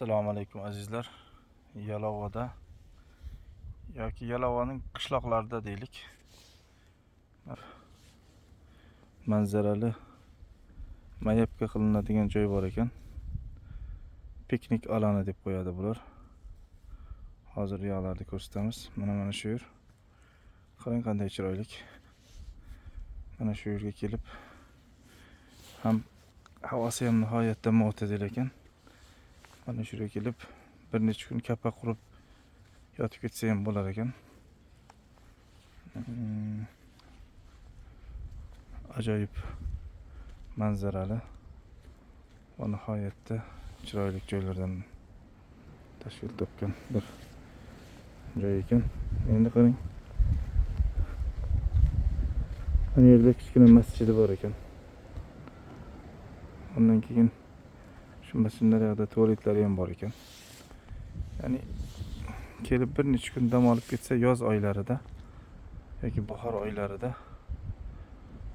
Assalomu alaykum azizlar. Yalovada yoki Yalovaning qishloqlarida deylik. Manzarali mayapka qilinadigan joy bor ekan. Piknik aloni deb qo'yadi bular. Hozir yoqlarni ko'rsatamiz. Mana shu yer. Qarang qanday chiroyli. Mana shu yerga kelib ham havosi ham nihoyatda mo'tadil ekan. Mana shu yerga kelib bir necha kun kappa qurib yotib ketsa ham bo'lar ekan. Ajoyib manzarali va nihoyatda chiroyli joylardan tashkil topgan bir joy ekan. Endi qarang. Mana yerda kichkina masjidi bor ekan. Ondan keyin shu masjidlar yoqda tualetlari ham bor ekan. Ya'ni kelib bir necha kun dam olib ketsa yoz oylarida yoki bahor oylarida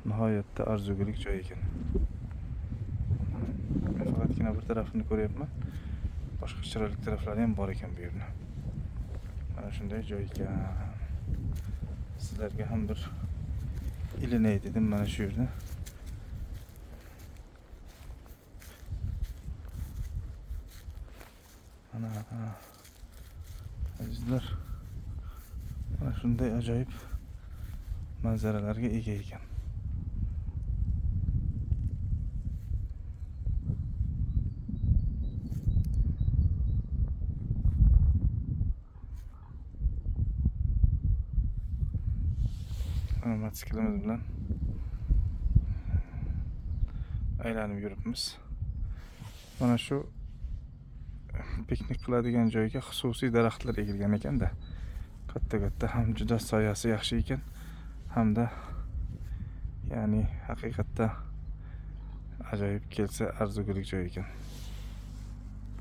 nihoyatda arzugulik joy ekan. Men faqatgina bir tarafini ko'ryapman. Boshqa chiroyli taraflari ham bor ekan bu yerda. Mana shunday joy ekan. Sizlarga ham bir ilinay dedim mana shu yerda. Ana azizlar, mana shunday ajoyib manzaralarga ega ekan. Mototsiklimiz bilan aylanib yuribmiz. Mana shu piknik qiladigan joyga xususiy daraxtlar ekilgan ekanda. Katta ham juda soyasi yaxshi ekan, hamda ya'ni haqiqatda ajoyib kelsa arzugulik joy ekan.